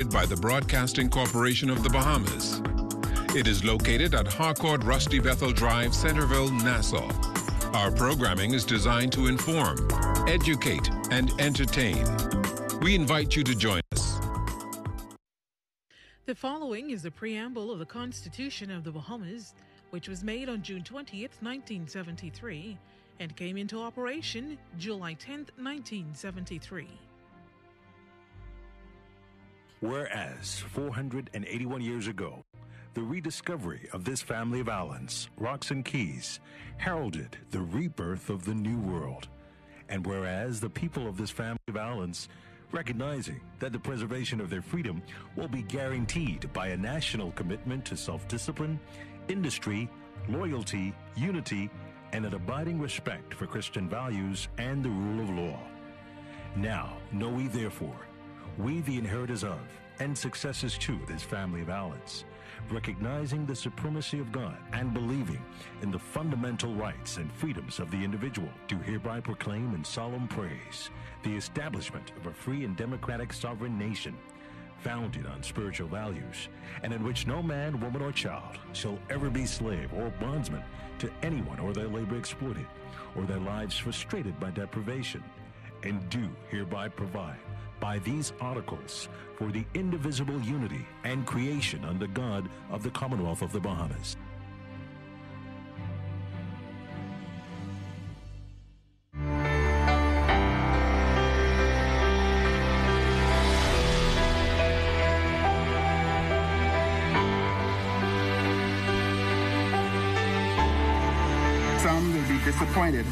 by the Broadcasting Corporation of the Bahamas. It is located at Harcourt Rusty Bethel Drive, Centerville, Nassau. Our programming is designed to inform, educate, and entertain. We invite you to join us. The following is a preamble of the Constitution of the Bahamas, which was made on June 20th, 1973, and came into operation July 10th, 1973. Whereas 481 years ago, the rediscovery of this family of islands, rocks and keys, heralded the rebirth of the New World. And whereas the people of this family of islands, recognizing that the preservation of their freedom will be guaranteed by a national commitment to self-discipline, industry, loyalty, unity, and an abiding respect for Christian values and the rule of law. Now, know we therefore, we the inheritors of and successors to this family of islands, recognizing the supremacy of God and believing in the fundamental rights and freedoms of the individual, do hereby proclaim in solemn praise the establishment of a free and democratic sovereign nation, founded on spiritual values, and in which no man, woman, or child shall ever be slave or bondsman to anyone, or their labor exploited, or their lives frustrated by deprivation, and do hereby provide by these articles for the indivisible unity and creation under God of the Commonwealth of the Bahamas. Some will be disappointed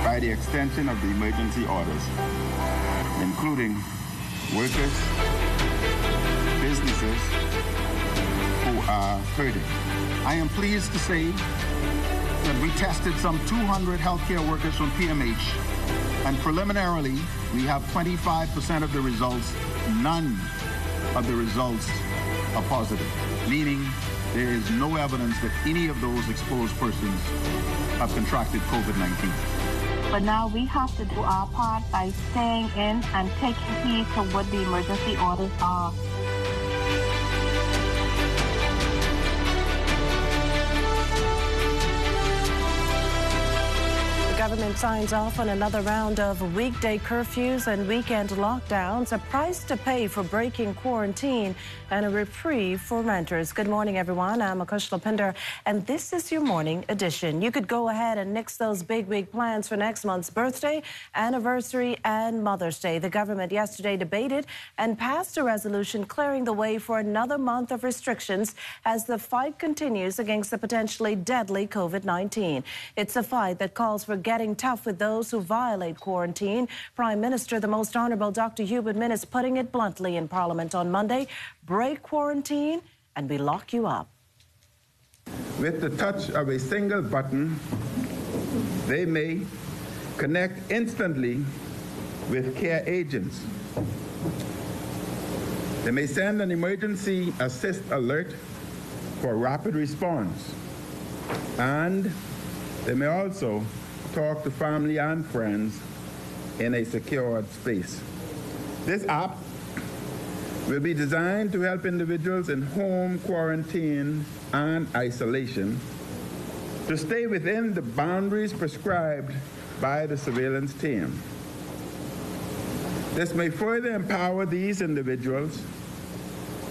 by the extension of the emergency orders, including workers, businesses who are hurting. I am pleased to say that we tested some 200 healthcare workers from PMH, and preliminarily, we have 25% of the results. None of the results are positive, meaning there is no evidence that any of those exposed persons have contracted COVID-19. But now we have to do our part by staying in and taking heed to what the emergency orders are. The government signs off on another round of weekday curfews and weekend lockdowns, a price to pay for breaking quarantine, and a reprieve for renters. Good morning, everyone. I'm Akush Lapinder, and this is your morning edition. You could go ahead and nix those big plans for next month's birthday, anniversary, and Mother's Day. The government yesterday debated and passed a resolution clearing the way for another month of restrictions as the fight continues against the potentially deadly COVID-19. It's a fight that calls for getting tough with those who violate quarantine. Prime Minister, the Most Honorable Dr. Hubert Minnis, putting it bluntly in Parliament on Monday: break quarantine and we lock you up. With the touch of a single button, they may connect instantly with care agents. They may send an emergency assist alert for rapid response, and they may also talk to family and friends in a secured space. This app will be designed to help individuals in home quarantine and isolation to stay within the boundaries prescribed by the surveillance team. This may further empower these individuals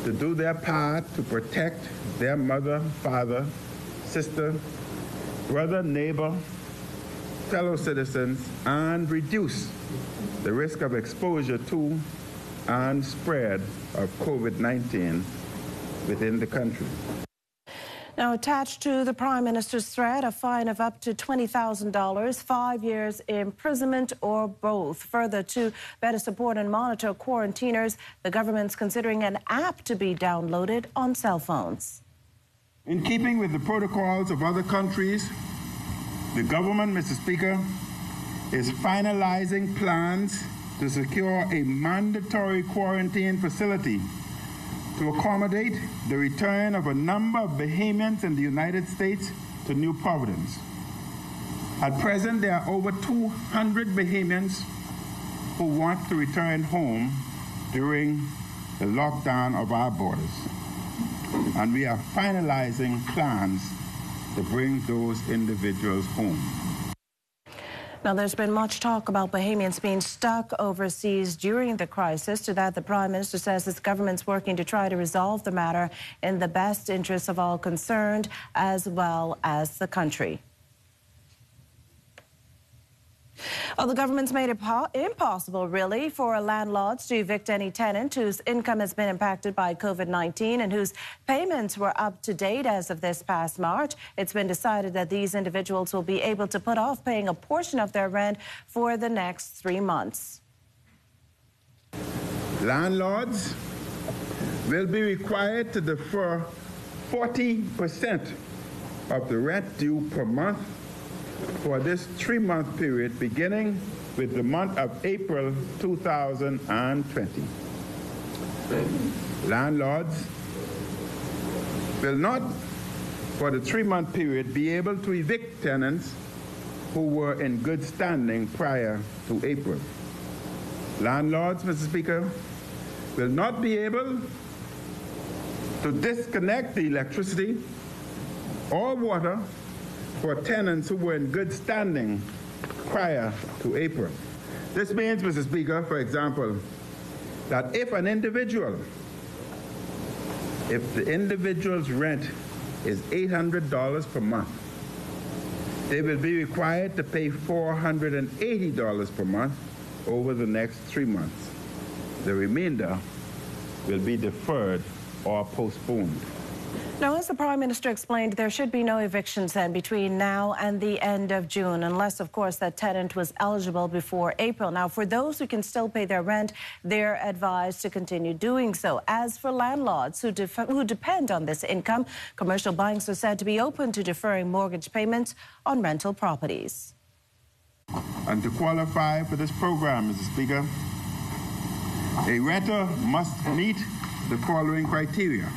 to do their part to protect their mother, father, sister, brother, neighbor, fellow citizens, and reduce the risk of exposure to and spread of COVID-19 within the country. Now, attached to the Prime Minister's threat, a fine of up to $20,000, 5 years imprisonment, or both. Further, to better support and monitor quarantiners, the government's considering an app to be downloaded on cell phones. In keeping with the protocols of other countries, the government, Mr. Speaker, is finalizing plans to secure a mandatory quarantine facility to accommodate the return of a number of Bahamians in the United States to New Providence. At present, there are over 200 Bahamians who want to return home during the lockdown of our borders. And we are finalizing plans to bring those individuals home. Now, there's been much talk about Bahamians being stuck overseas during the crisis. To that, the Prime Minister says his government's working to try to resolve the matter in the best interests of all concerned, as well as the country. Well, the government's made it impossible, really, for landlords to evict any tenant whose income has been impacted by COVID-19 and whose payments were up to date as of this past March. It's been decided that these individuals will be able to put off paying a portion of their rent for the next 3 months. Landlords will be required to defer 40% of the rent due per month for this 3-month period, beginning with the month of April 2020. Landlords will not, for the 3-month period, be able to evict tenants who were in good standing prior to April. Landlords, Mr. Speaker, will not be able to disconnect the electricity or water for tenants who were in good standing prior to April. This means, Mr. Speaker, for example, that if the individual's rent is $800 per month, they will be required to pay $480 per month over the next 3 months. The remainder will be deferred or postponed. Now, as the Prime Minister explained, there should be no evictions then between now and the end of June, unless, of course, that tenant was eligible before April. Now, for those who can still pay their rent, they're advised to continue doing so. As for landlords who depend on this income, commercial banks are said to be open to deferring mortgage payments on rental properties. And to qualify for this program, Mr. Speaker, a renter must meet the following criteria.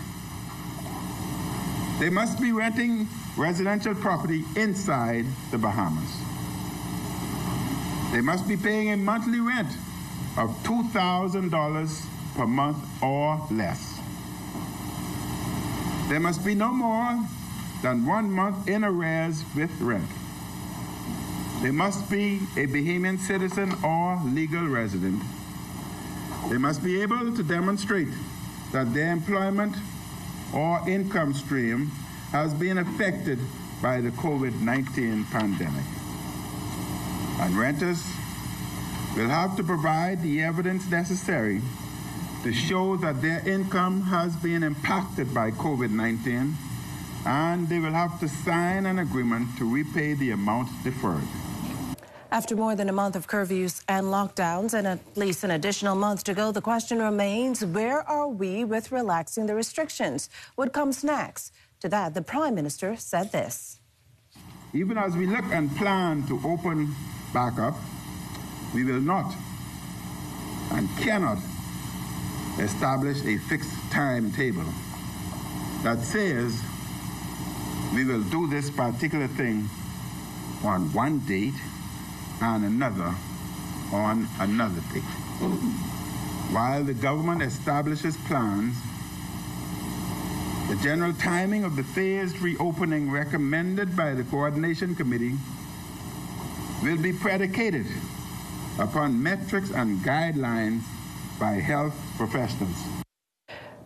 They must be renting residential property inside the Bahamas. They must be paying a monthly rent of $2,000 per month or less. There must be no more than 1 month in arrears with rent. They must be a Bahamian citizen or legal resident. They must be able to demonstrate that their employment or income stream has been affected by the COVID-19 pandemic. And renters will have to provide the evidence necessary to show that their income has been impacted by COVID-19, and they will have to sign an agreement to repay the amount deferred. After more than a month of curfews and lockdowns and at least an additional month to go, the question remains, where are we with relaxing the restrictions? What comes next? To that, the Prime Minister said this. Even as we look and plan to open back up, we will not and cannot establish a fixed timetable that says we will do this particular thing on one date and another on another date. While the government establishes plans, the general timing of the phased reopening recommended by the Coordination Committee will be predicated upon metrics and guidelines by health professionals.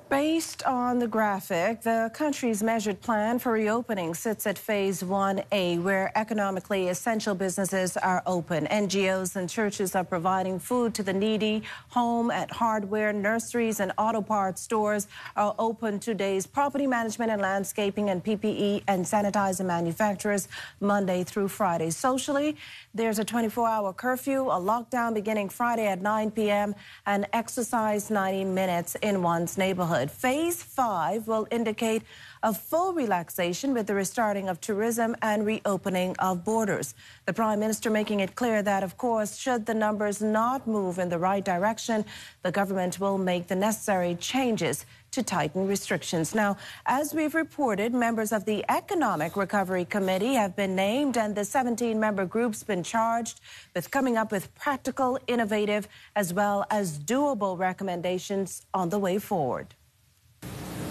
Based on the graphic, the country's measured plan for reopening sits at Phase 1A, where economically essential businesses are open. NGOs and churches are providing food to the needy. Home and hardware, nurseries and auto parts stores are open 2 days. Property management and landscaping and PPE and sanitizer manufacturers Monday through Friday. Socially, there's a 24-hour curfew, a lockdown beginning Friday at 9 p.m., and exercise 90 minutes in one's neighborhood. Phase 5 will indicate a full relaxation with the restarting of tourism and reopening of borders. The Prime Minister making it clear that, of course, should the numbers not move in the right direction, the government will make the necessary changes to tighten restrictions. Now, as we've reported, members of the Economic Recovery Committee have been named, and the 17-member group's been charged with coming up with practical, innovative, as well as doable recommendations on the way forward.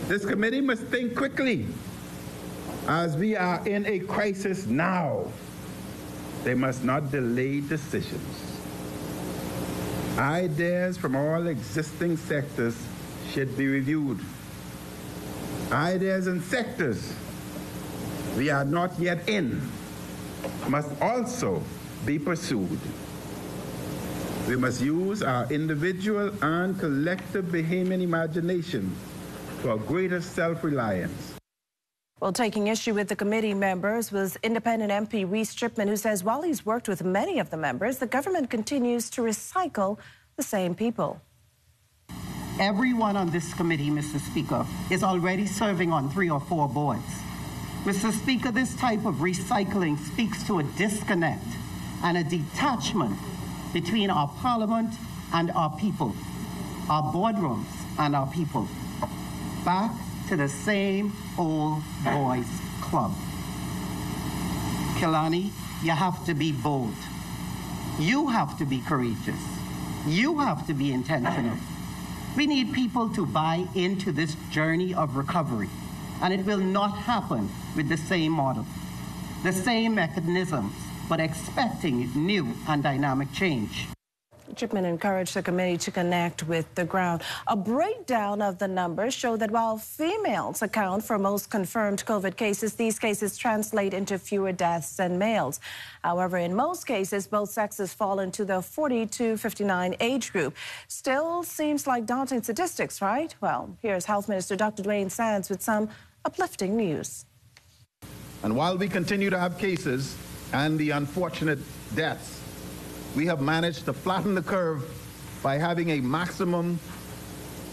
This committee must think quickly, as we are in a crisis now. They must not delay decisions. Ideas from all existing sectors should be reviewed. Ideas in sectors we are not yet in must also be pursued. We must use our individual and collective Bahamian imagination for greater self-reliance. Well, taking issue with the committee members was independent MP Reece Chipman, who says while he's worked with many of the members, the government continues to recycle the same people. Everyone on this committee, Mr. Speaker, is already serving on 3 or 4 boards. Mr. Speaker, this type of recycling speaks to a disconnect and a detachment between our parliament and our people, our boardrooms and our people. Back to the same old boys club. Kilani, you have to be bold. You have to be courageous. You have to be intentional. We need people to buy into this journey of recovery, and it will not happen with the same model, the same mechanisms, but expecting new and dynamic change. Chipman encouraged the committee to connect with the ground. A breakdown of the numbers show that while females account for most confirmed COVID cases, these cases translate into fewer deaths than males. However, in most cases, both sexes fall into the 40 to 59 age group. Still seems like daunting statistics, right? Well, here's Health Minister Dr. Dwayne Sands with some uplifting news. And while we continue to have cases and the unfortunate deaths, we have managed to flatten the curve by having a maximum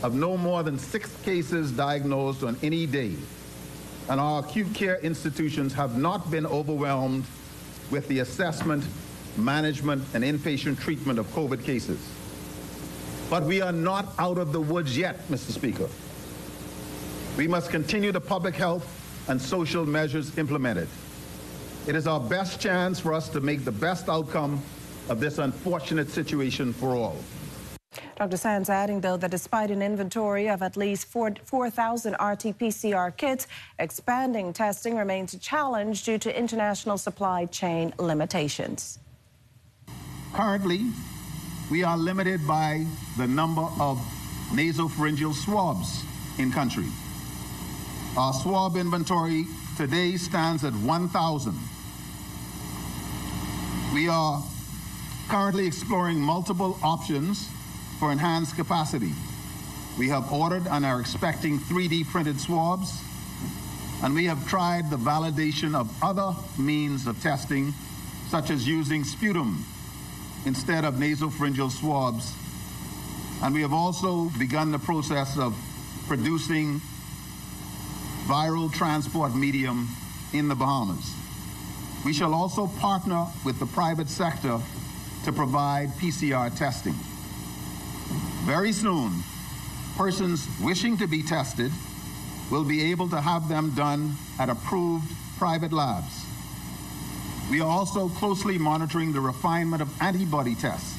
of no more than 6 cases diagnosed on any day. And our acute care institutions have not been overwhelmed with the assessment, management, and inpatient treatment of COVID cases. But we are not out of the woods yet, Mr. Speaker. We must continue the public health and social measures implemented. It is our best chance for us to make the best outcome of this unfortunate situation for all. Dr. Sands adding, though, that despite an inventory of at least 4,000 RT-PCR kits, expanding testing remains a challenge due to international supply chain limitations. Currently, we are limited by the number of nasopharyngeal swabs in country. Our swab inventory today stands at 1,000. We are currently exploring multiple options for enhanced capacity. We have ordered and are expecting 3D printed swabs, and we have tried the validation of other means of testing, such as using sputum instead of nasopharyngeal swabs. And we have also begun the process of producing viral transport medium in the Bahamas. We shall also partner with the private sector to provide PCR testing. Very soon, persons wishing to be tested will be able to have them done at approved private labs. We are also closely monitoring the refinement of antibody tests.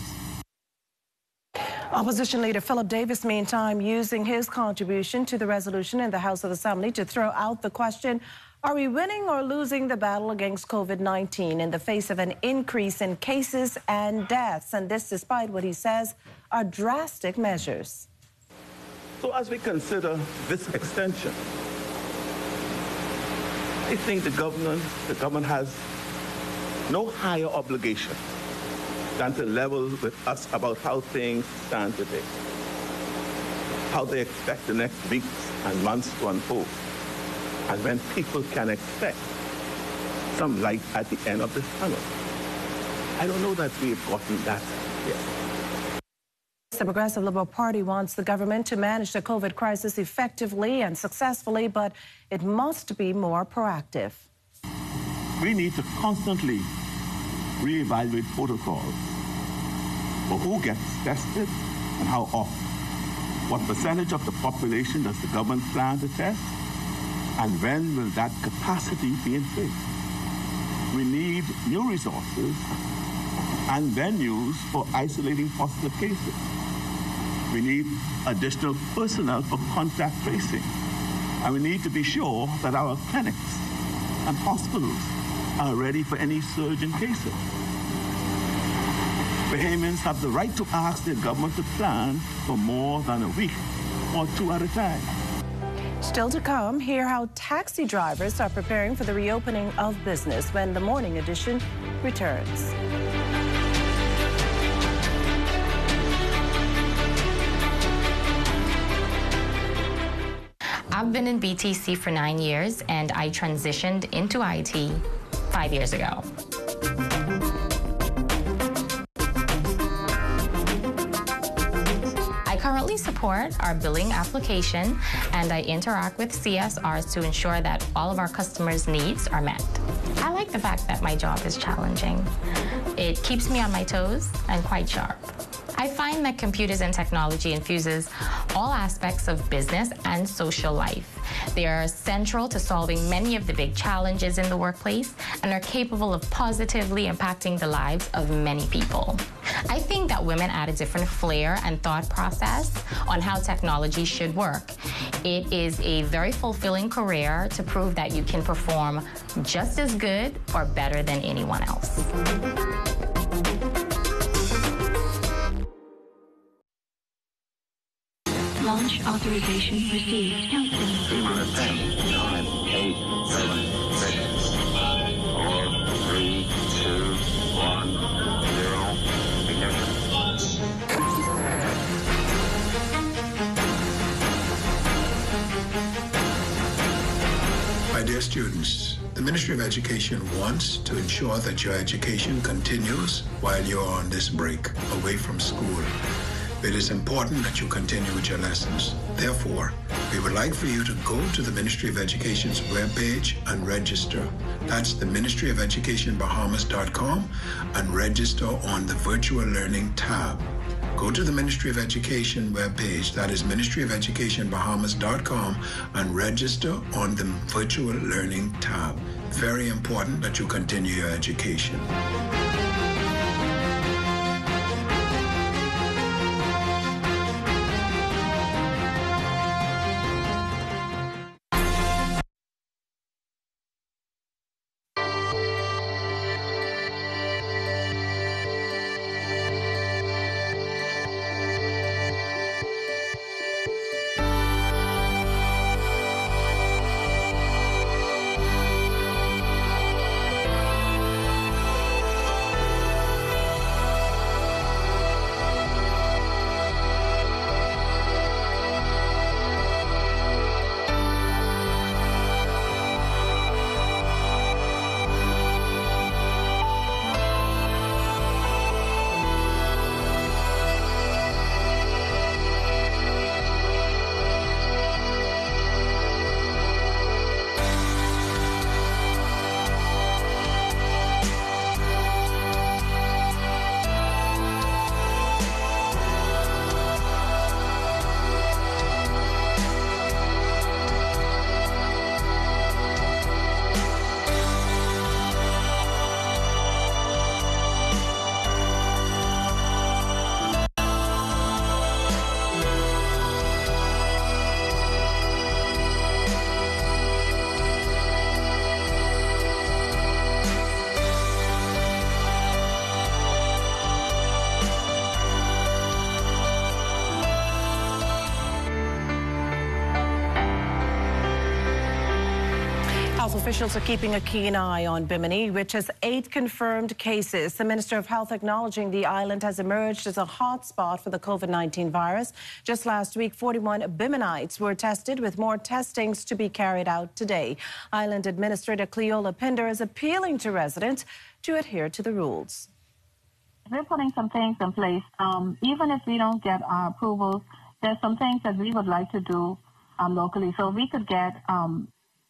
Opposition leader Philip Davis, meantime, using his contribution to the resolution in the House of Assembly to throw out the question, are we winning or losing the battle against COVID-19 in the face of an increase in cases and deaths? And this despite what he says are drastic measures. So as we consider this extension, I think the government has no higher obligation than to level with us about how things stand today, how they expect the next weeks and months to unfold, and when people can expect some light at the end of this tunnel. I don't know that we've gotten that yet. The Progressive Liberal Party wants the government to manage the COVID crisis effectively and successfully, but it must be more proactive. We need to constantly reevaluate protocols for who gets tested and how often. What percentage of the population does the government plan to test? And when will that capacity be in place? We need new resources and venues for isolating positive cases. We need additional personnel for contact tracing. And we need to be sure that our clinics and hospitals are ready for any surge in cases. Bahamians have the right to ask their government to plan for more than a week or two at a time. Still to come, hear how taxi drivers are preparing for the reopening of business when the morning edition returns. I've been in BTC for 9 years, and I transitioned into IT 5 years ago. I currently support our billing application, and I interact with CSRs to ensure that all of our customers' needs are met. I like the fact that my job is challenging. It keeps me on my toes and quite sharp. I find that computers and technology infuses all aspects of business and social life. They are central to solving many of the big challenges in the workplace and are capable of positively impacting the lives of many people. I think that women add a different flair and thought process on how technology should work. It is a very fulfilling career to prove that you can perform just as good or better than anyone else. Launch authorization received. Countdown. 10, 9, 8, 7, 6, 5, 4, 3, 2, 1, 0. Ignition. My dear students, the Ministry of Education wants to ensure that your education continues while you're on this break away from school. It is important that you continue with your lessons. Therefore, we would like for you to go to the Ministry of Education's webpage and register. That's the Ministry of Education Bahamas.com and register on the Virtual Learning tab. Go to the Ministry of Education webpage, that is Ministry of Education Bahamas.com, and register on the Virtual Learning tab. Very important that you continue your education. Health officials are keeping a keen eye on Bimini, which has 8 confirmed cases. The Minister of Health acknowledging the island has emerged as a hotspot for the COVID-19 virus. Just last week, 41 Biminites were tested, with more testings to be carried out today. Island Administrator Cleola Pinder is appealing to residents to adhere to the rules. We're putting some things in place. Even if we don't get our approvals, there's some things that we would like to do locally. So we could get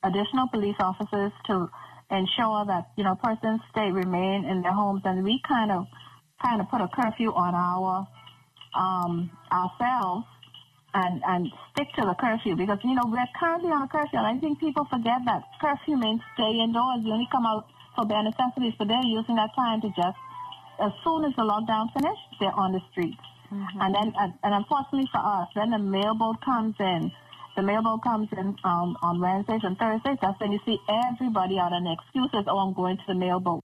additional police officers to ensure that, persons remain in their homes, and we kind of put a curfew on ourselves and stick to the curfew, because, you know, we're currently on a curfew, and I think people forget that curfew means stay indoors. You only come out for bare necessities, so they're using that time to just, as soon as the lockdown finished, they're on the streets. Mm-hmm. And then, and unfortunately for us, then the mailboat comes in. The mailboat comes in on Wednesdays and Thursdays. That's when you see everybody out, and the excuses, oh, I'm going to the mailboat.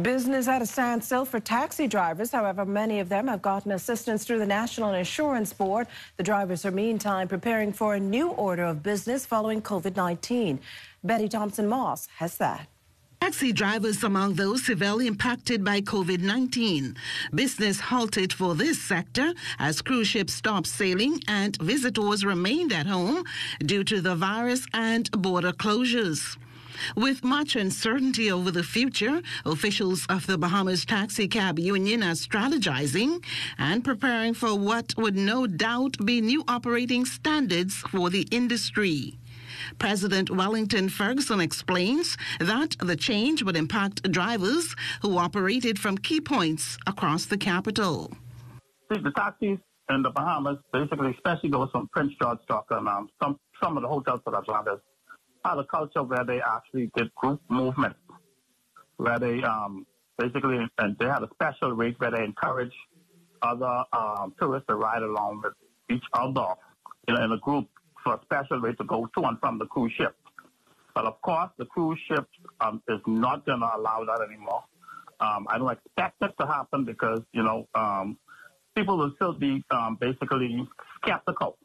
Business at a standstill for taxi drivers. However, many of them have gotten assistance through the National Insurance Board. The drivers are meantime preparing for a new order of business following COVID-19. Betty Thompson-Moss has that. Taxi drivers among those severely impacted by COVID-19. Business halted for this sector as cruise ships stopped sailing and visitors remained at home due to the virus and border closures. With much uncertainty over the future, officials of the Bahamas Taxi Cab Union are strategizing and preparing for what would no doubt be new operating standards for the industry. President Wellington Ferguson explains that the change would impact drivers who operated from key points across the capital. The taxis in the Bahamas, basically, especially those from Prince George, Stockholm, some of the hotels for Atlantis, had a culture where they actually did group movement, where they basically, and they had a special rate where they encourage other tourists to ride along with each other in a group for a special rate to go to and from the cruise ship. But of course, the cruise ship is not going to allow that anymore. I don't expect it to happen because, you know, people will still be basically skeptical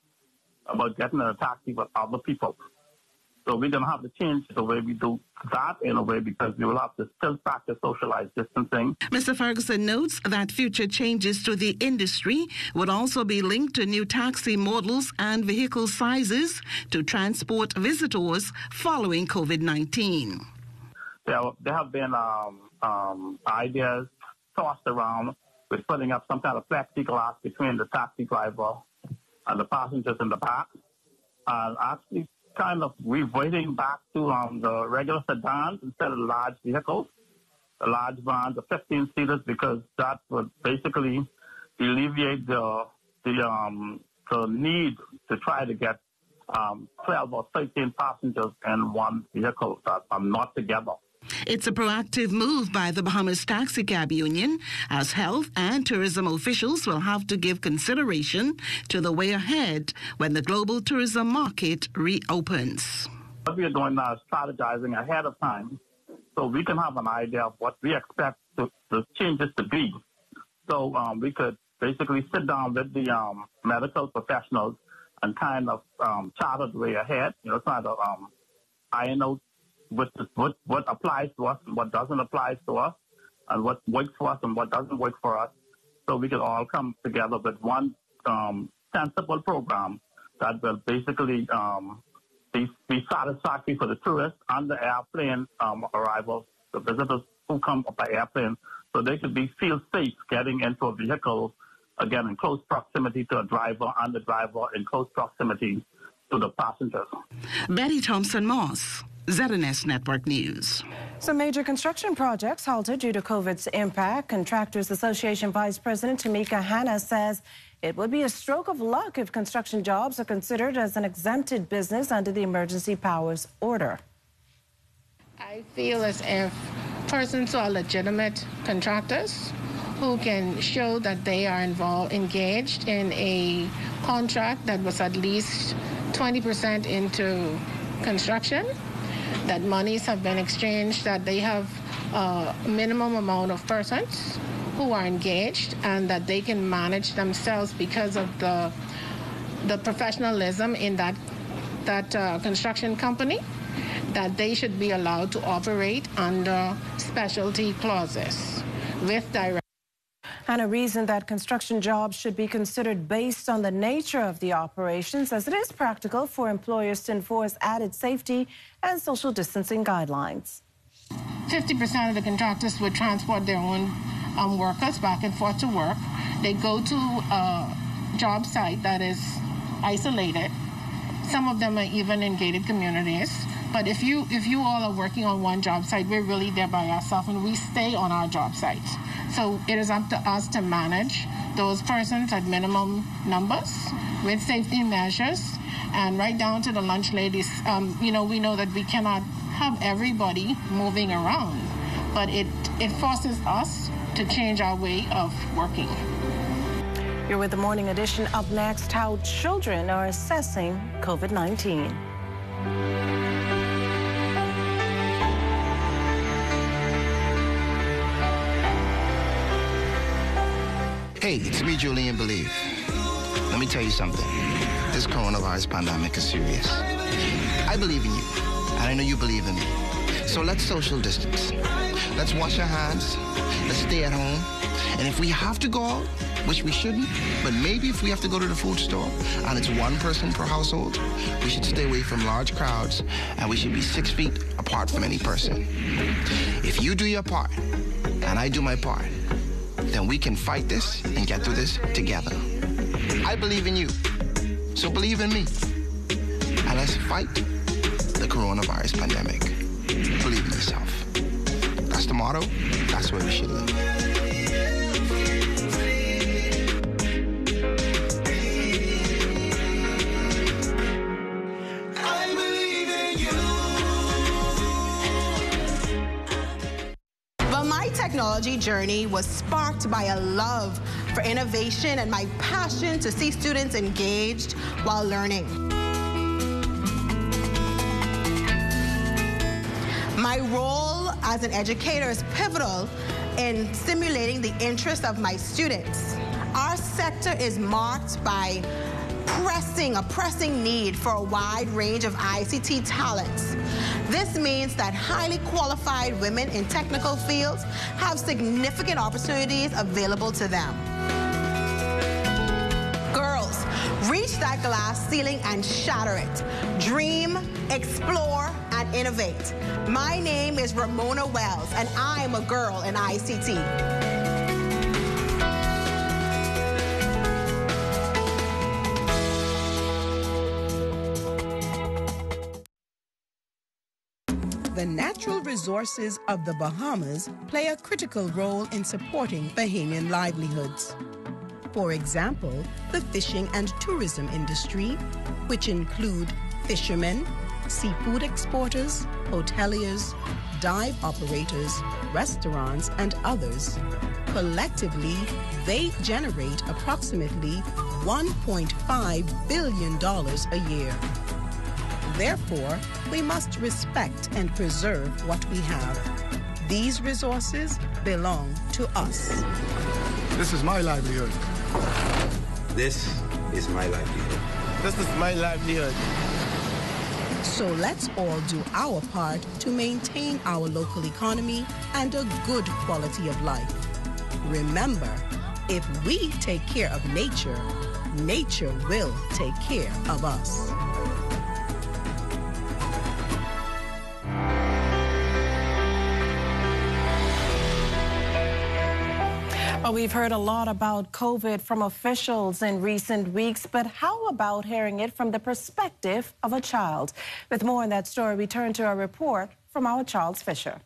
about getting in a taxi with other people. So we're going to have to change the way we do that in a way, because we will have to still practice socialized distancing. Mr. Ferguson notes that future changes to the industry would also be linked to new taxi models and vehicle sizes to transport visitors following COVID-19. There have been ideas tossed around with putting up some kind of plexiglass between the taxi driver and the passengers in the back, and actually kind of reverting back to the regular sedans instead of large vehicles, the large vans, the 15-seaters, because that would basically alleviate the need to try to get 12 or 13 passengers in one vehicle that are not together. It's a proactive move by the Bahamas Taxi Cab Union, as health and tourism officials will have to give consideration to the way ahead when the global tourism market reopens. What we are doing now is strategizing ahead of time so we can have an idea of what we expect the changes to be. So we could basically sit down with the medical professionals and kind of chart the way ahead, you know, try to iron out what applies to us and what doesn't apply to us, and what works for us and what doesn't work for us, so we can all come together with one sensible program that will basically be satisfactory for the tourists and the airplane arrivals, the visitors who come by airplane, so they could feel safe getting into a vehicle, again, in close proximity to a driver and the driver in close proximity to the passengers. Betty Thompson-Moss, ZNS Network News. Some major construction projects halted due to COVID's impact. Contractors Association Vice President Tamika Hanna says it would be a stroke of luck if construction jobs are considered as an exempted business under the Emergency Powers Order. I feel as if persons who are legitimate contractors who can show that they are engaged in a contract that was at least 20% into construction, that monies have been exchanged, that they have a minimum amount of persons who are engaged, and that they can manage themselves because of the professionalism in that construction company, that they should be allowed to operate under specialty clauses with direct. And a reason that construction jobs should be considered based on the nature of the operations, as it is practical for employers to enforce added safety and social distancing guidelines. 50% of the contractors would transport their own workers back and forth to work. They go to a job site that is isolated. Some of them are even in gated communities. But if you all are working on one job site, we're really there by ourselves, and we stay on our job sites. So it is up to us to manage those persons at minimum numbers with safety measures, and right down to the lunch ladies. We know that we cannot have everybody moving around, but it forces us to change our way of working. You're with the Morning Edition. Up next, how children are assessing COVID-19. Hey, it's me, Julian Believe. Let me tell you something. This coronavirus pandemic is serious. I believe in you, and I know you believe in me. So let's social distance. Let's wash our hands. Let's stay at home. And if we have to go out, which we shouldn't, but maybe if we have to go to the food store and it's one person per household, we should stay away from large crowds, and we should be 6 feet apart from any person. If you do your part and I do my part, then we can fight this and get through this together. I believe in you, so believe in me. And let's fight the coronavirus pandemic. Believe in yourself. That's the motto. That's where we should live. Technology journey was sparked by a love for innovation and my passion to see students engaged while learning. My role as an educator is pivotal in stimulating the interest of my students. Our sector is marked by a pressing need for a wide range of ICT talents. This means that highly qualified women in technical fields have significant opportunities available to them. Girls, reach that glass ceiling and shatter it. Dream, explore, and innovate. My name is Ramona Wells, and I am a girl in ICT. The natural resources of the Bahamas play a critical role in supporting Bahamian livelihoods. For example, the fishing and tourism industry, which include fishermen, seafood exporters, hoteliers, dive operators, restaurants, and others. Collectively, they generate approximately $1.5 billion a year. Therefore, we must respect and preserve what we have. These resources belong to us. This is my livelihood. This is my livelihood. This is my livelihood. So let's all do our part to maintain our local economy and a good quality of life. Remember, if we take care of nature, nature will take care of us. Well, we've heard a lot about COVID from officials in recent weeks, but how about hearing it from the perspective of a child? With more on that story, we turn to a report from our Charles Fisher.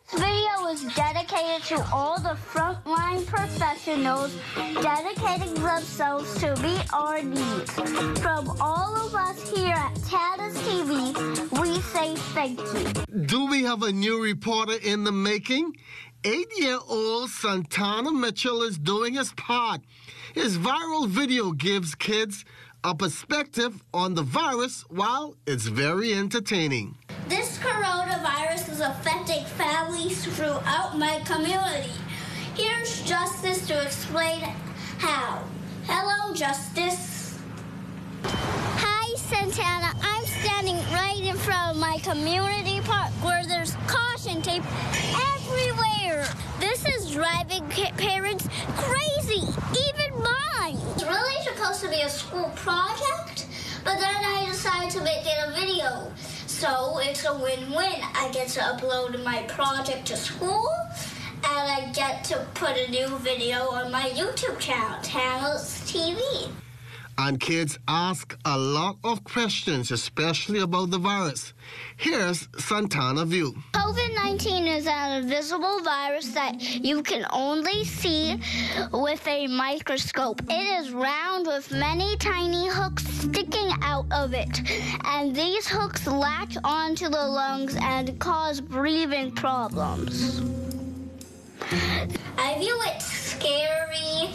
This video was dedicated to all the frontline professionals dedicating themselves to meet our needs. From all of us here at Tanis TV, we say thank you. Do we have a new reporter in the making? 8-year-old Santana Mitchell is doing his part. His viral video gives kids a perspective on the virus while it's very entertaining. This coronavirus is affecting families throughout my community. Here's Justice to explain how. Hello, Justice. Hi, Santana. I'm standing right in front of my community park where there's caution tape everywhere. This is driving parents crazy, even mine. It's really supposed to be a school project, but then I decided to make it a video. So it's a win-win. I get to upload my project to school, and I get to put a new video on my YouTube channel, Tanis TV. And kids ask a lot of questions, especially about the virus. Here's Santana View. COVID-19 is an invisible virus that you can only see with a microscope. It is round with many tiny hooks sticking out of it, and these hooks latch onto the lungs and cause breathing problems. I view it scary.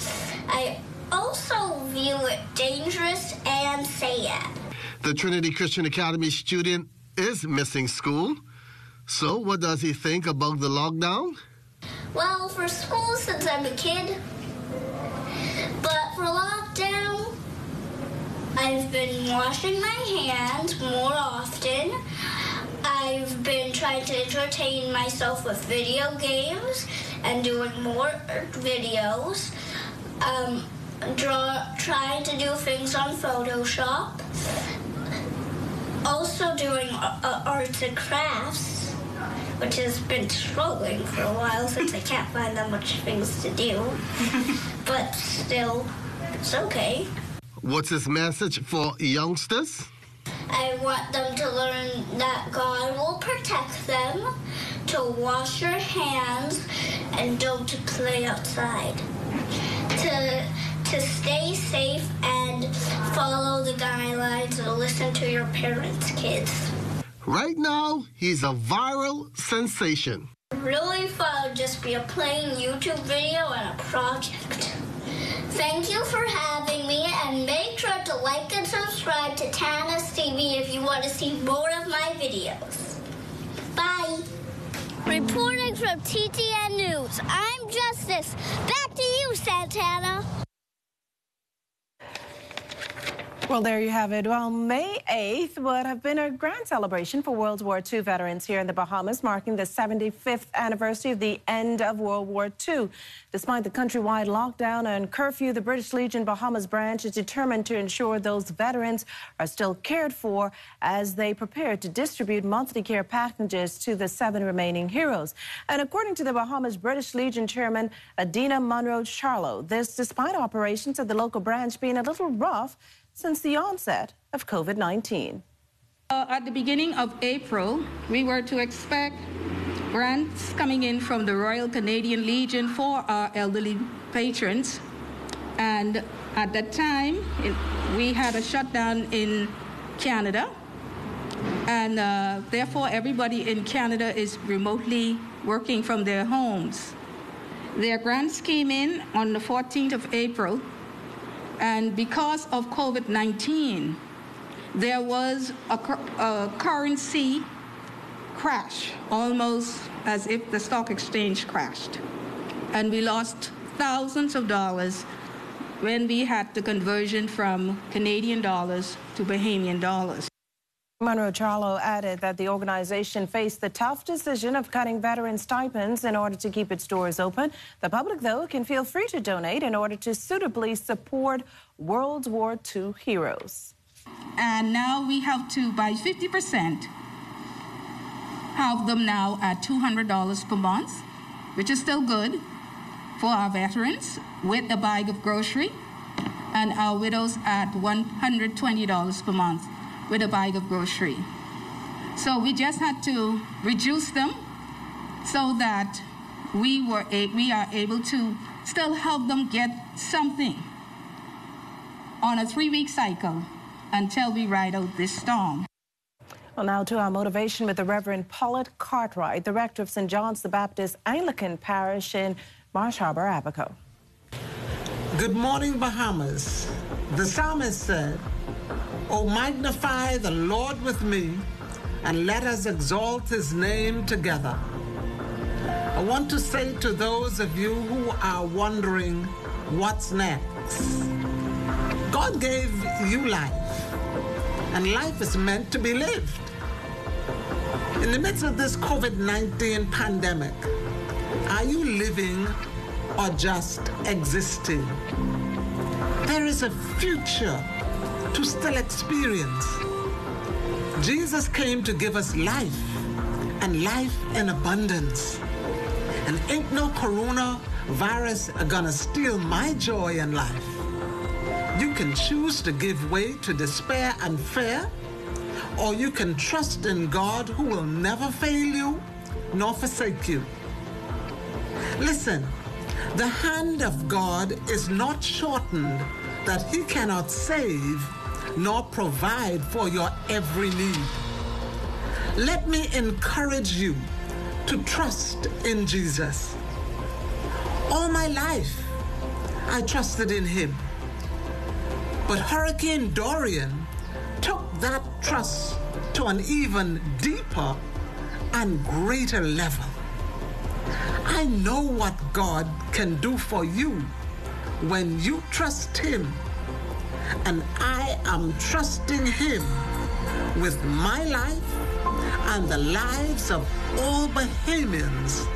I also view it dangerous and sad. The Trinity Christian Academy student is missing school. So what does he think about the lockdown? Well, for school, since I'm a kid, but for lockdown, I've been washing my hands more often. I've been trying to entertain myself with video games and doing more videos. Trying to do things on Photoshop. Also doing arts and crafts, which has been struggling for a while since I can't find that much things to do. But still, it's okay. What's his message for youngsters? I want them to learn that God will protect them, to wash your hands, and don't play outside. To stay safe and follow the guidelines and listen to your parents, kids. Right now, he's a viral sensation. Really thought it would just be a plain YouTube video and a project. Thank you for having me, and make sure to like and subscribe to Tana's TV if you want to see more of my videos. Bye. Reporting from TTN News, I'm Justice. Back to you, Santana. Well, there you have it. Well, May 8th would have been a grand celebration for World War II veterans here in the Bahamas, marking the 75th anniversary of the end of World War II. Despite the countrywide lockdown and curfew, the British Legion Bahamas branch is determined to ensure those veterans are still cared for as they prepare to distribute monthly care packages to the 7 remaining heroes. And according to the Bahamas British Legion chairman, Adina Munro-Charlo, this despite operations at the local branch being a little rough since the onset of COVID-19. At the beginning of April, we were to expect grants coming in from the Royal Canadian Legion for our elderly patrons. And at that time, we had a shutdown in Canada. And therefore, everybody in Canada is remotely working from their homes. Their grants came in on the 14th of April. And because of COVID-19, there was a currency crash, almost as if the stock exchange crashed. And we lost thousands of dollars when we had the conversion from Canadian dollars to Bahamian dollars. Munro-Charlo added that the organization faced the tough decision of cutting veteran stipends in order to keep its doors open. The public, though, can feel free to donate in order to suitably support World War II heroes. And now we have to, by 50%, have them now at $200 per month, which is still good for our veterans, with a bag of grocery, and our widows at $120 per month with a bag of grocery. So we just had to reduce them so that we are able to still help them get something on a 3-week cycle until we ride out this storm. Well, now to our motivation with the Reverend Paulette Cartwright, the rector of St. John's the Baptist Anglican Parish in Marsh Harbor, Abaco. Good morning, Bahamas. The psalmist said, "Oh, magnify the Lord with me, and let us exalt his name together." I want to say to those of you who are wondering what's next, God gave you life, and life is meant to be lived. In the midst of this COVID-19 pandemic, are you living or just existing? There is a future to still experience. Jesus came to give us life, and life in abundance. And ain't no coronavirus gonna steal my joy in life. You can choose to give way to despair and fear, or you can trust in God who will never fail you nor forsake you. Listen, the hand of God is not shortened that he cannot save nor provide for your every need. Let me encourage you to trust in Jesus. All my life, I trusted in him. But Hurricane Dorian took that trust to an even deeper and greater level. I know what God can do for you when you trust him, and I am trusting him with my life and the lives of all Bahamians,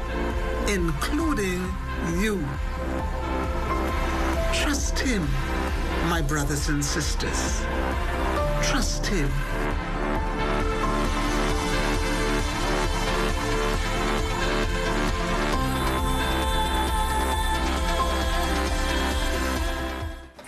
including you. Trust him, my brothers and sisters. Trust him.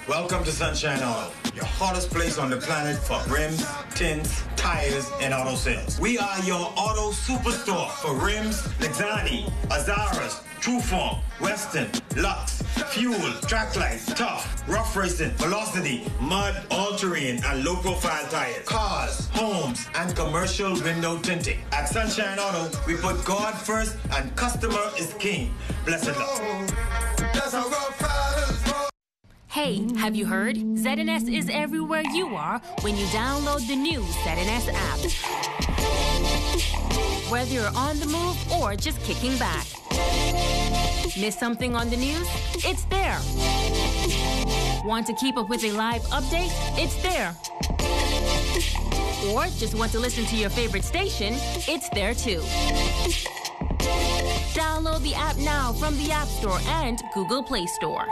Welcome to Sunshine Auto, your hottest place on the planet for rims, tints, tires, and auto sales. We are your auto superstore for rims, Lexani, Azaras, Trueform, Western, Lux, Fuel, Track Lights, Tough, Rough Racing, Velocity, Mud, All-Terrain, and low-profile tires, cars, homes, and commercial window tinting. At Sunshine Auto, we put God first and customer is king. Blessed luck. Hey, have you heard? ZNS is everywhere you are when you download the new ZNS app. Whether you're on the move or just kicking back. Miss something on the news? It's there. Want to keep up with a live update? It's there. Or just want to listen to your favorite station? It's there too. Download the app now from the App Store and Google Play Store.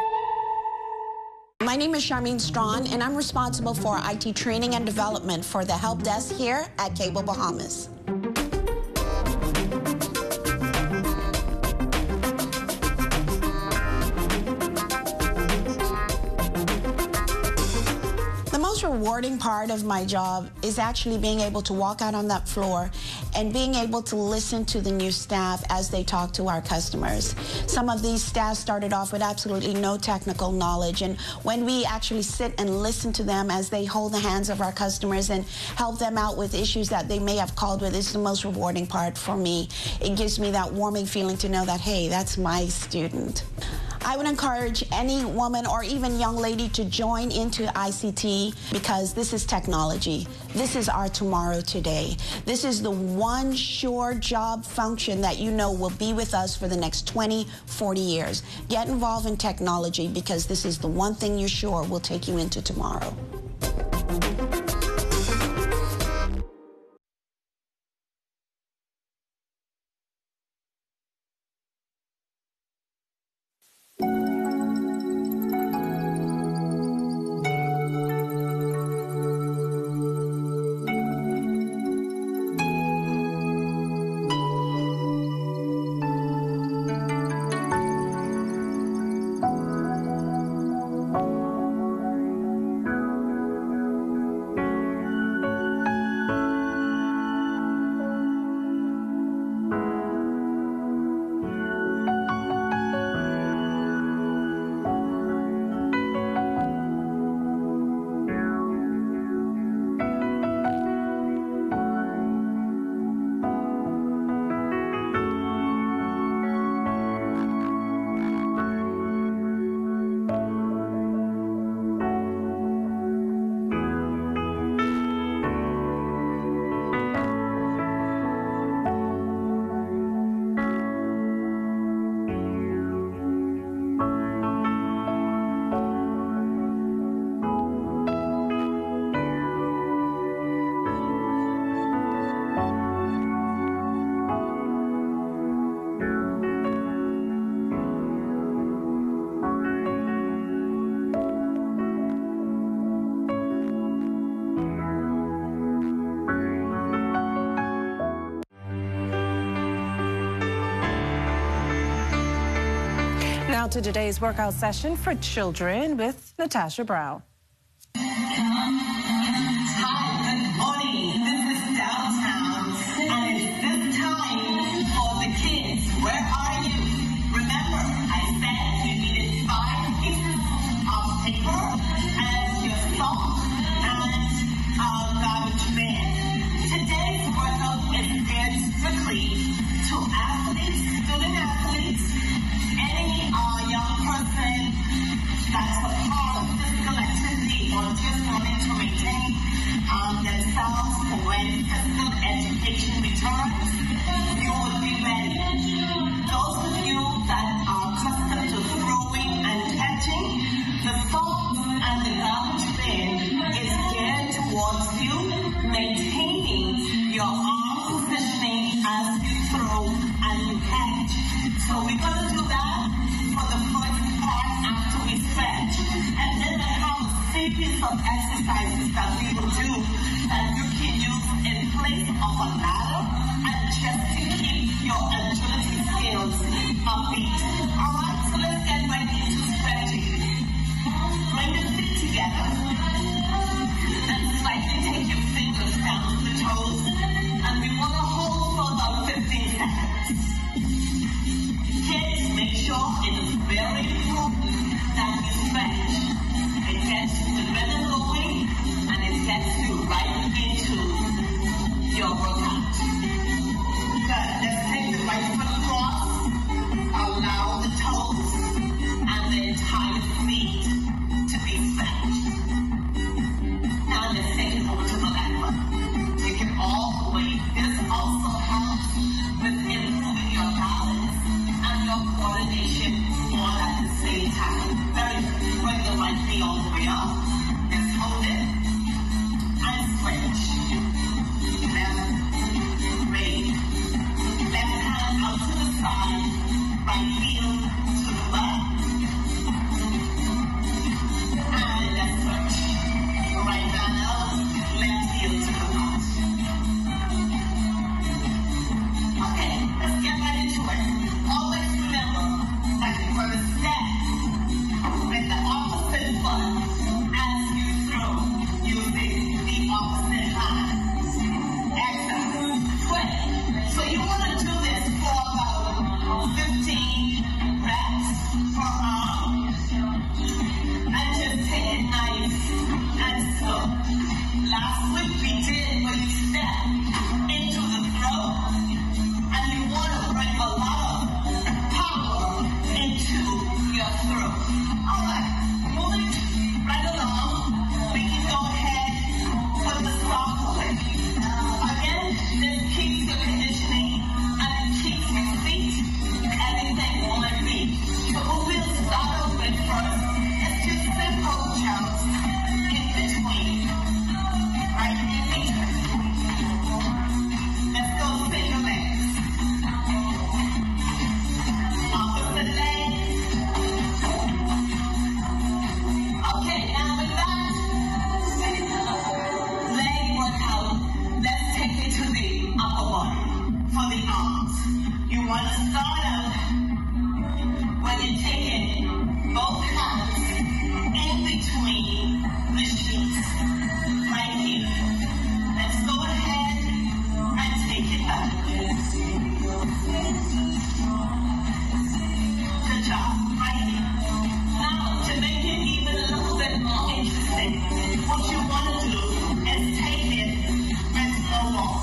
My name is Charmaine Strawn, and I'm responsible for IT training and development for the help desk here at Cable Bahamas. The most rewarding part of my job is actually being able to walk out on that floor and being able to listen to the new staff as they talk to our customers. Some of these staff started off with absolutely no technical knowledge, and when we actually sit and listen to them as they hold the hands of our customers and help them out with issues that they may have called with, it's the most rewarding part for me. It gives me that warming feeling to know that, hey, that's my student. I would encourage any woman or even young lady to join into ICT because this is technology. This is our tomorrow today. This is the one sure job function that you know will be with us for the next 20, 40 years. Get involved in technology because this is the one thing you're sure will take you into tomorrow. Now to today's workout session for children with Natasha Brown. when physical education returns, you will be ready. Those of you that are accustomed to throwing and catching, the thought and the garbage bin is geared towards you, maintaining your arm positioning as you throw and you catch. So we're going to do that for the first part after we stretch. And then I have a series of exercises that we will do that you can use in place of a ladder and just to keep your agility skills upbeat. All right, so let's get right into stretching. Bring the feet together and slightly take your fingers down to the toes, and we want to hold for about 15 seconds. Kids, make sure it is very important that you stretch. It gets the rhythm going, and it gets you right into your workout. Good. Let's take the right foot across. Allow the toes and the entire feet to be stretched. Now let's take it over to the left foot. Take it all the way. This also helps with improving your balance and your coordination all at the same time. Very good. Bring the right knee all the way up. Let's hold it and switch. Left, right. Left hand out to the side. Right heel to the left. And let's switch. Right hand out. Left heel to the left. Okay, let's get right into it. Always remember that you're going to step with the opposite foot as you throw using the opposite hand. Excellent. Good. So you want to do this for about 15 reps per arm. And just take it nice and slow. Last week we did where you step into the throw, and you want to bring a lot of power into your throw. All right, moving right along. We can go ahead with the soft play. Again, this keeps your conditioning and it keeps your feet, everything on their feet. So what we'll start off with first is just simple jumps in between. Right in between. Let's go single legs. Opposite leg. Okay, now with that leg workout, let's take it to the upper body for the arms. You want to start out when you're taking both hands in between the sheets. Right here. Let's go ahead and take it back. Good job. Right here. Now, to make it even a little bit more interesting, what you want to do is take it and slow walk.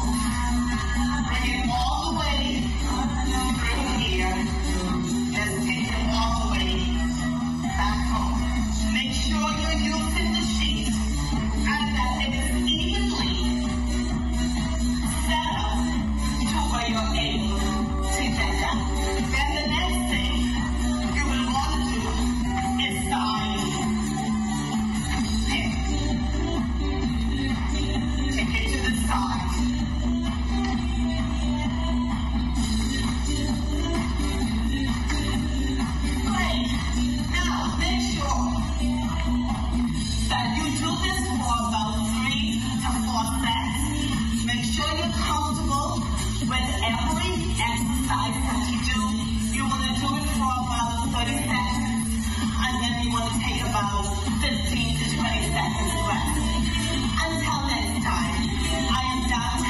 Bring it all the way through here. Let's take it all the way back home. Make sure you're using the sheet and that it is evenly set up to where you're able to get down. Then the next thing you will want to do is side pick. Take it to the side. Great. Now make sure that you do this for about 3 to 4 sets. Make sure you're comfortable with every exercise that you do. You want to do it for about 30 seconds, and then you want to take about 15 to 20 seconds rest. Until next time, I am Dr.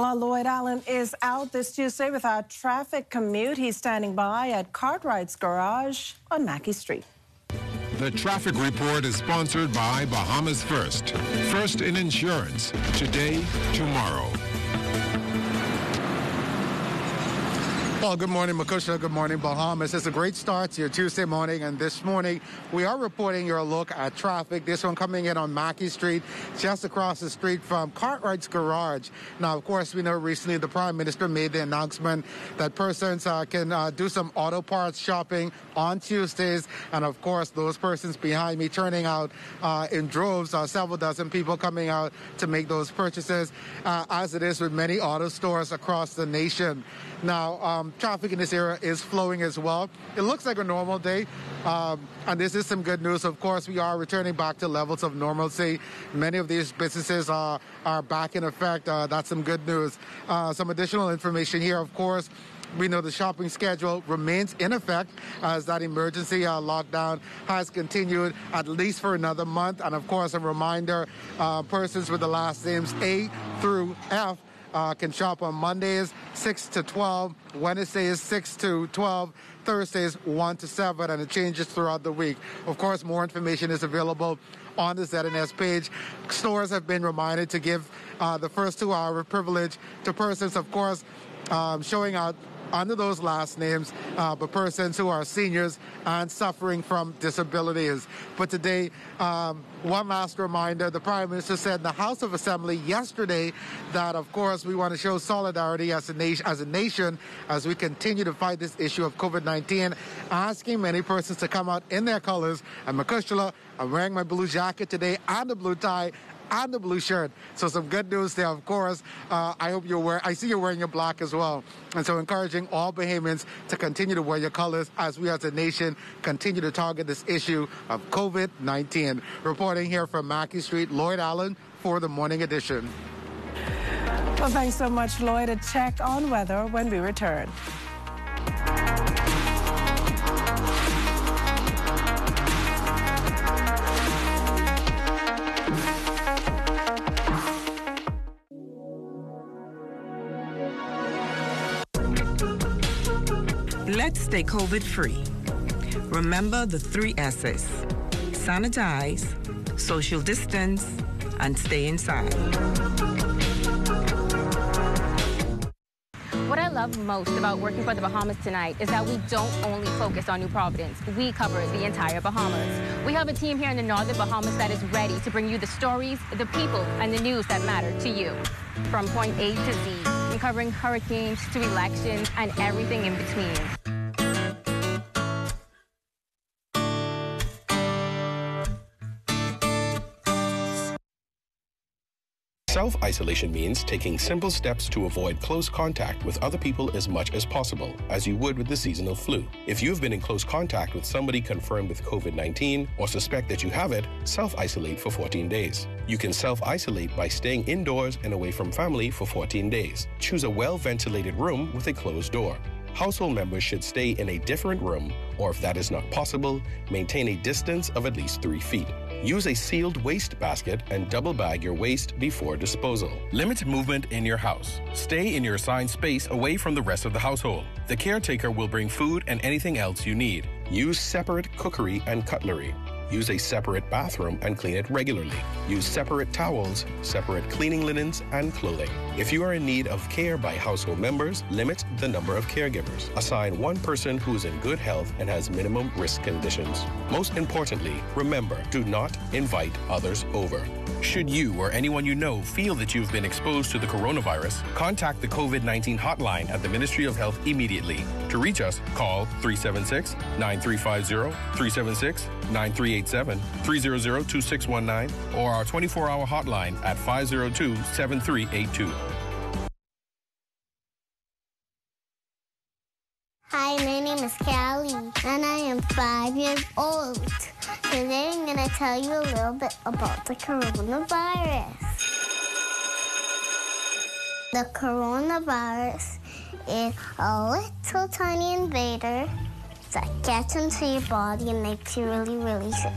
Well, Lloyd Allen is out this Tuesday with our traffic commute. He's standing by at Cartwright's Garage on Mackey Street. The traffic report is sponsored by Bahamas First. First in insurance. Today, tomorrow. Well, good morning, Makusha. Good morning, Bahamas. It's a great start to your Tuesday morning, and this morning we are reporting your look at traffic. This one coming in on Mackey Street, just across the street from Cartwright's Garage. Now, of course, we know recently the Prime Minister made the announcement that persons can do some auto parts shopping on Tuesdays, and of course, those persons behind me turning out in droves, several dozen people coming out to make those purchases, as it is with many auto stores across the nation. Now, traffic in this area is flowing as well. It looks like a normal day, and this is some good news. Of course, we are returning back to levels of normalcy. Many of these businesses are back in effect. That's some good news. Some additional information here, of course. We know the shopping schedule remains in effect as that emergency lockdown has continued at least for another month. And of course, a reminder, persons with the last names A through F can shop on Mondays 6 to 12, Wednesdays 6 to 12, Thursdays 1 to 7, and it changes throughout the week. Of course, more information is available on the ZNS page. Stores have been reminded to give the first 2 hour privilege to persons, of course, showing out under those last names, but persons who are seniors and suffering from disabilities. But today, one last reminder, the Prime Minister said in the House of Assembly yesterday that, of course, we want to show solidarity as a nation as we continue to fight this issue of COVID-19, asking many persons to come out in their colors. And Makushla, I'm wearing my blue jacket today and the blue tie and the blue shirt. So some good news there, of course. I hope I see you're wearing your black as well. And so encouraging all Bahamians to continue to wear your colors as we as a nation continue to target this issue of COVID-19. Reporting here from Mackey Street, Lloyd Allen for the Morning Edition. Well, thanks so much, Lloyd. A check on weather when we return. Let's stay COVID-free. Remember the 3 S's. Sanitize, social distance, and stay inside. What I love most about working for the Bahamas tonight is that we don't only focus on New Providence. We cover the entire Bahamas. We have a team here in the northern Bahamas that is ready to bring you the stories, the people, and the news that matter to you. From point A to Z, from covering hurricanes to elections and everything in between. Self-isolation means taking simple steps to avoid close contact with other people as much as possible, as you would with the seasonal flu. If you've been in close contact with somebody confirmed with COVID-19 or suspect that you have it, self-isolate for 14 days. You can self-isolate by staying indoors and away from family for 14 days. Choose a well-ventilated room with a closed door. Household members should stay in a different room, or if that is not possible, maintain a distance of at least 3 feet. Use a sealed waste basket and double bag your waste before disposal. Limit movement in your house. Stay in your assigned space away from the rest of the household. The caretaker will bring food and anything else you need. Use separate cookery and cutlery. Use a separate bathroom and clean it regularly. Use separate towels, separate cleaning linens, and clothing. If you are in need of care by household members, limit the number of caregivers. Assign one person who is in good health and has minimum risk conditions. Most importantly, remember, do not invite others over. Should you or anyone you know feel that you've been exposed to the coronavirus, contact the COVID-19 hotline at the Ministry of Health immediately. To reach us, call 376-9350, 376-9387, 300-2619, or our 24-hour hotline at 502-7382. Hi, my name is Callie, and I am 5 years old. Today I'm going to tell you a little bit about the coronavirus. The coronavirus is a little tiny invader that gets into your body and makes you really, really sick.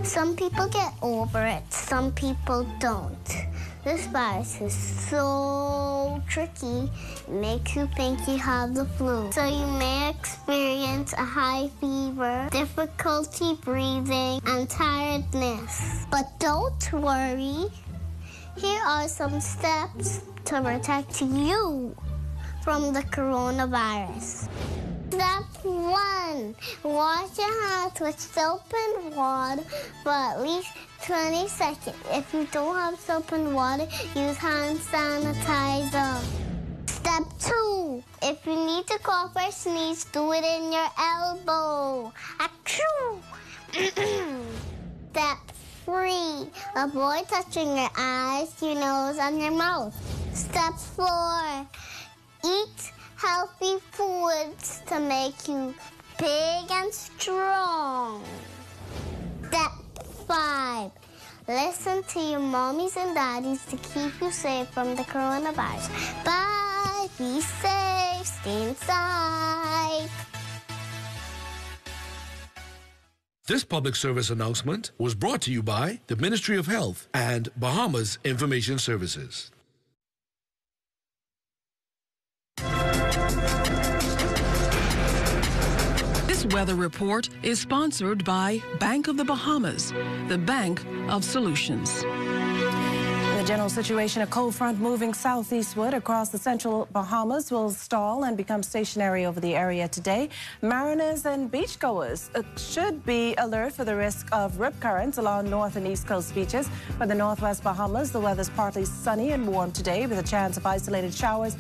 Some people get over it, some people don't. This virus is so so tricky, it makes you think you have the flu. So you may experience a high fever, difficulty breathing, and tiredness. But don't worry. Here are some steps to protect you from the coronavirus. Step 1, wash your hands with soap and water for at least 20 seconds. If you don't have soap and water, use hand sanitizer. Step 2, if you need to cough or sneeze, do it in your elbow. Achoo! Step 3, avoid touching your eyes, your nose, and your mouth. Step 4, eat healthy foods to make you big and strong. Step 5, listen to your mommies and daddies to keep you safe from the coronavirus. Bye, be safe, stay inside. This public service announcement was brought to you by the Ministry of Health and Bahamas Information Services. This weather report is sponsored by Bank of the Bahamas, the bank of solutions. The general situation, a cold front moving southeastward across the central Bahamas will stall and become stationary over the area today. Mariners and beachgoers should be alert for the risk of rip currents along north and east coast beaches. For the northwest Bahamas, the weather's partly sunny and warm today with a chance of isolated showers.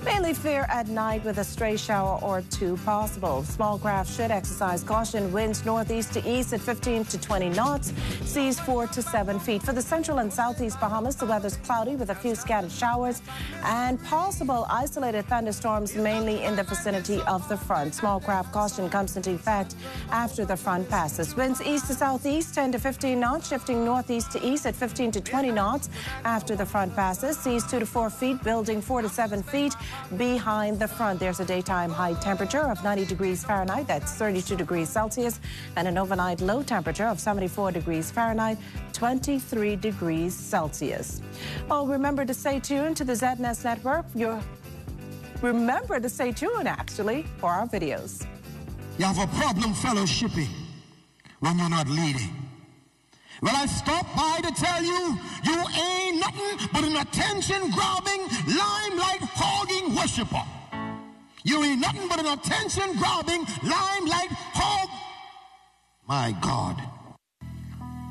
Mainly fair at night with a stray shower or two possible. Small craft should exercise caution. Winds northeast to east at 15 to 20 knots. Seas 4 to 7 feet. For the central and southeast Bahamas, the weather's cloudy with a few scattered showers and possible isolated thunderstorms mainly in the vicinity of the front. Small craft caution comes into effect after the front passes. Winds east to southeast 10 to 15 knots, shifting northeast to east at 15 to 20 knots after the front passes. Seas 2 to 4 feet, building 4 to 7 feet behind the front. There's a daytime high temperature of 90 degrees Fahrenheit, that's 32 degrees Celsius, and an overnight low temperature of 74 degrees Fahrenheit, 23 degrees Celsius. Well, remember to stay tuned to the ZNS Network. Remember to stay tuned, actually, for our videos. You have a problem fellowshipping when you're not leading. Well, I stopped by to tell you, you ain't nothing but an attention-grabbing, limelight-hogging worshiper. You ain't nothing but an attention-grabbing, limelight hog. My God.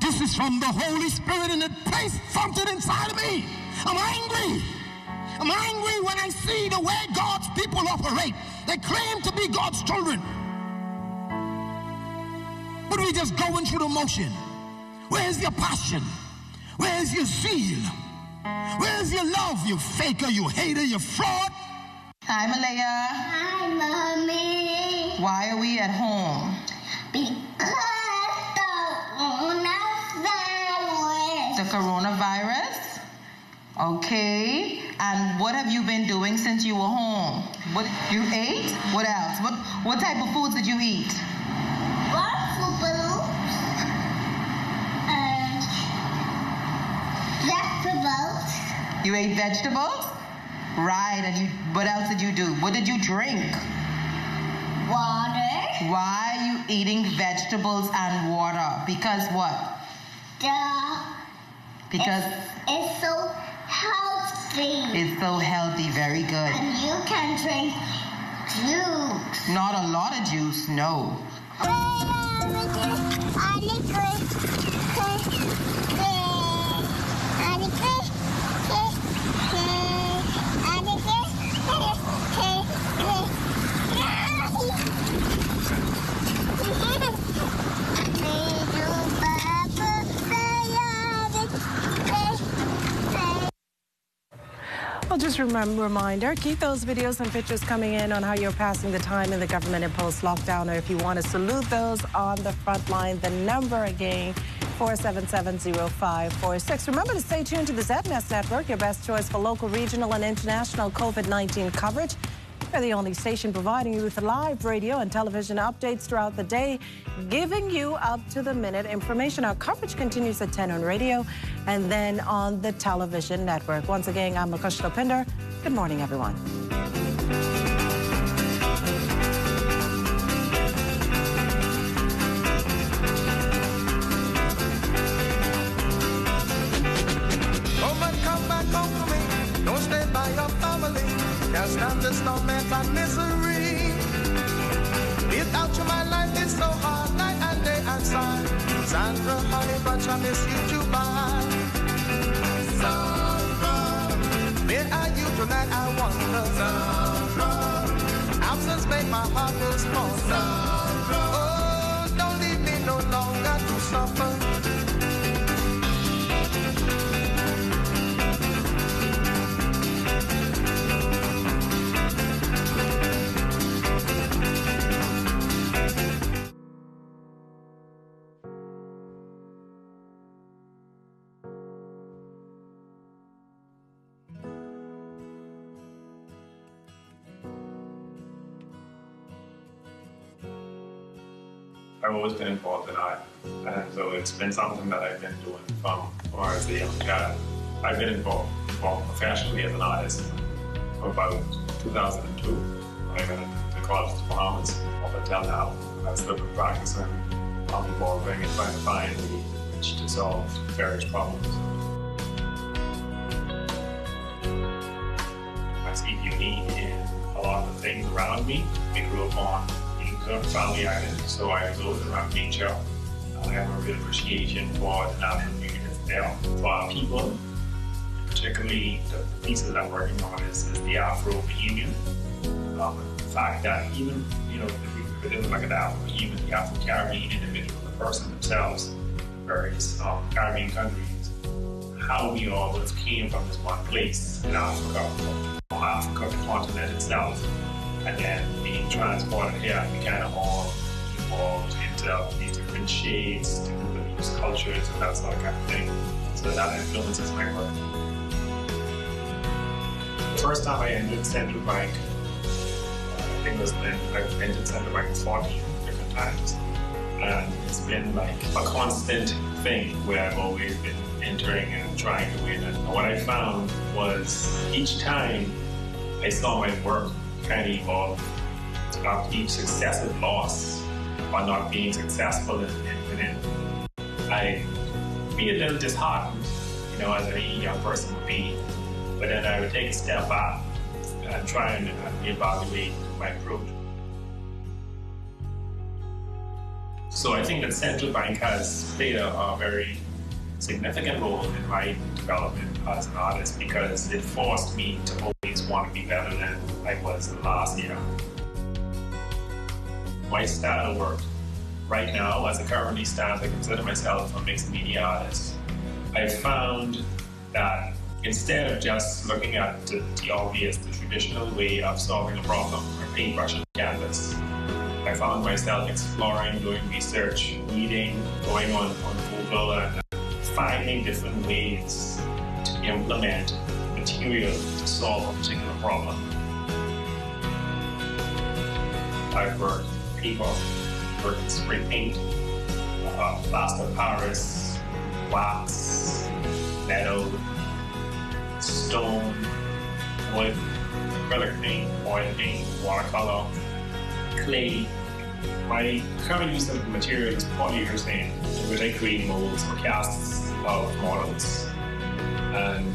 This is from the Holy Spirit, and it placed something inside of me. I'm angry. I'm angry when I see the way God's people operate. They claim to be God's children, but we just going through the motion. Where's your passion? Where's your zeal? Where's your love, you faker, you hater, you fraud? Hi, Malaya. Hi, Mommy. Why are we at home? Because the coronavirus. Okay. And what have you been doing since you were home? What you ate? What else? What type of foods did you eat? Vegetables. You ate vegetables? Right. And what else did you do? What did you drink? Water. Why are you eating vegetables and water? Because what? Because it's so healthy. It's so healthy. Very good. And you can drink juice. Not a lot of juice, no. Well, just reminder, keep those videos and pictures coming in on how you're passing the time in the government-imposed lockdown, or if you want to salute those on the front line, the number again, 477-0546. Remember to stay tuned to the ZNS Network, your best choice for local, regional, and international COVID-19 coverage. We're the only station providing you with live radio and television updates throughout the day, giving you up-to-the-minute information. Our coverage continues at 10 on radio and then on the television network. Once again, I'm Makush Lopinder. Good morning, everyone. Don't stay by your family. Can't stand this torment and misery. Without you, my life is so hard, night and day and sigh. Sandra, honey, but I miss you too bad. Sandra, where are you tonight? I wonder. Sandra, absence make my heart feel small. Sandra, oh, don't leave me no longer to suffer. I've always been involved in art, and so it's been something that I've been doing from when I was a young child. I've been involved professionally as an artist from about 2002. I went to college in the Bahamas up until now. I've still been practicing, evolving and trying to find ways to solve various problems. I see beauty in a lot of the things around me. I grew up on family island, so I was always around nature. I have a real appreciation for the natural beauty that's there. For our people, particularly the pieces I'm working on is the Afro-Bohemian. The fact that even, if it doesn't look at the Afro-Bohemian, the Afro-Caribbean individual, the person themselves, various Caribbean countries, how we all would have came from this one place in Africa, the continent itself, and then being transported here, we kind of all evolved into these different shades, different beliefs, cultures, and that sort of kind of thing. So that influences my work. The first time I entered Central Bank, I think it was then, I've entered Central Bank 14 different times. And it's been like a constant thing where I've always been entering and trying to win. And what I found was each time I saw my work kind of evolve after each successive loss or not being successful in winning. I'd be a little disheartened, as any young person would be, but then I would take a step back and try and evaluate my approach. So I think that Central Bank has played a very significant role in my development as an artist because it forced me to always want to be better than I was last year. My style of work right now, as it currently stands, I consider myself a mixed media artist. I found that instead of just looking at the obvious, the traditional way of solving a problem, or paintbrush and canvas, I found myself exploring, doing research, reading, going on Google, and finding different ways to implement material to solve a particular problem. I've worked with paper, worked with spray paint, plaster of Paris, wax, metal, stone, wood, acrylic paint, oil paint, watercolor, clay. My current use of the material is polyurethane, in which I create molds or casts of models. And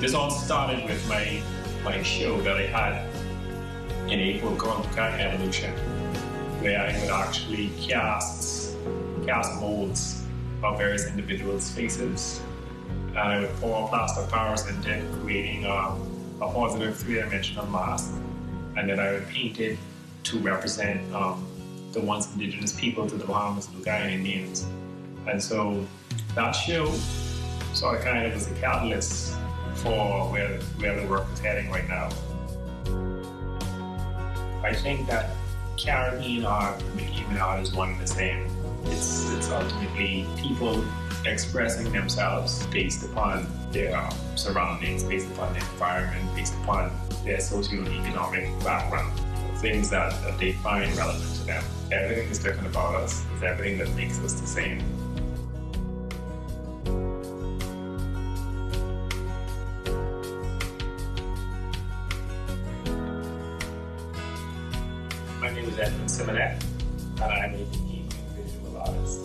this all started with my show that I had in April called Evolution, where I would actually cast molds of various individuals' faces. And I would pour plaster of Paris into it, creating a positive three-dimensional mask. And then I would paint it to represent the once indigenous people to the Bahamas, Lugayan Indians. And so that show sort of kind of was a catalyst for where the work is heading right now. I think that Caribbean art and Bahamian art is one and the same. It's ultimately people expressing themselves based upon their surroundings, based upon the environment, based upon their socio-economic background, things that they find relevant to them. Everything is different about us. It's everything that makes us the same. My name is Edmund Simonet, and I'm a unique visual artist.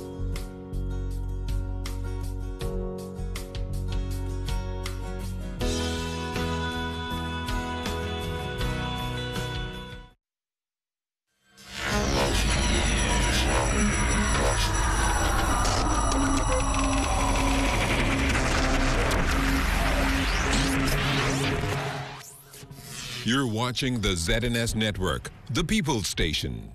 You're watching the ZNS Network, the People's Station.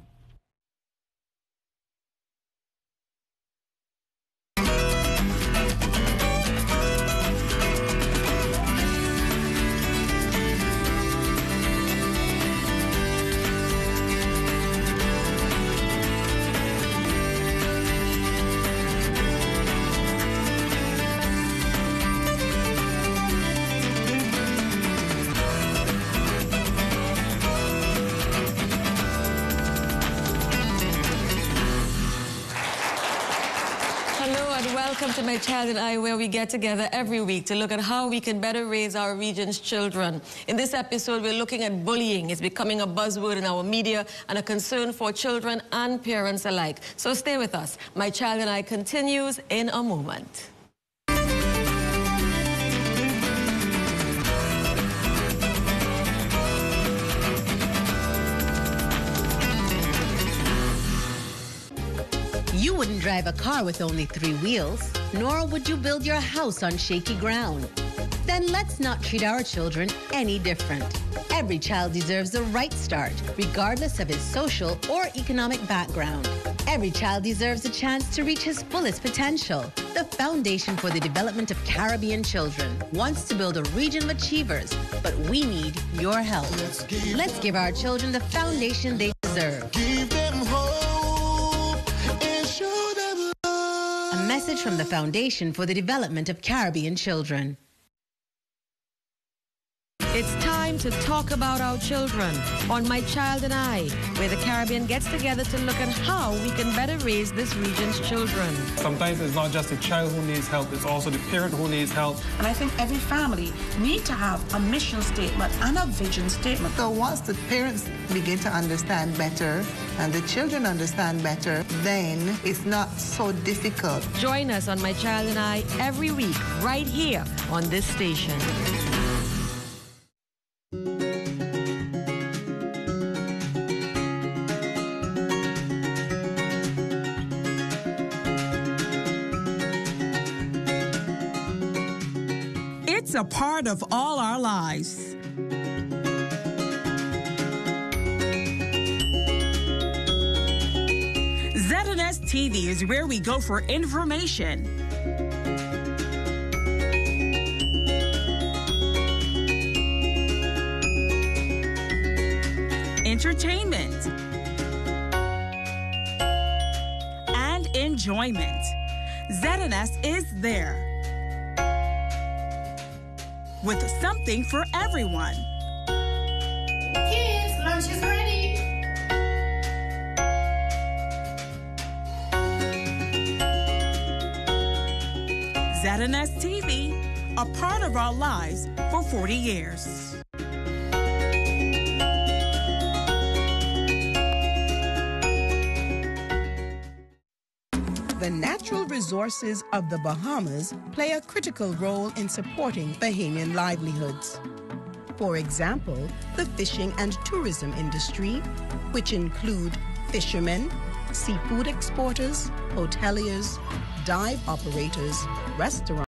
Welcome to My Child and I, where we get together every week to look at how we can better raise our region's children. In this episode, we're looking at bullying. It's becoming a buzzword in our media and a concern for children and parents alike. So stay with us. My Child and I continues in a moment. You wouldn't drive a car with only 3 wheels, nor would you build your house on shaky ground. Then let's not treat our children any different. Every child deserves the right start, regardless of his social or economic background. Every child deserves a chance to reach his fullest potential. The Foundation for the Development of Caribbean Children wants to build a region of achievers, but we need your help. Let's give our children the foundation they deserve. Give them hope and show them love. A message from the Foundation for the Development of Caribbean Children. It's time to talk about our children on My Child and I, where the Caribbean gets together to look at how we can better raise this region's children. Sometimes it's not just the child who needs help, it's also the parent who needs help. And I think every family needs to have a mission statement and a vision statement. So once the parents begin to understand better and the children understand better, then it's not so difficult. Join us on My Child and I every week, right here on this station. It's a part of all our lives. ZNS TV is where we go for information, entertainment, and enjoyment. ZNS is there with something for everyone. Kids, lunch is ready. ZNS TV, a part of our lives for 40 years. The natural resources of the Bahamas play a critical role in supporting Bahamian livelihoods. For example, the fishing and tourism industry, which include fishermen, seafood exporters, hoteliers, dive operators, restaurants,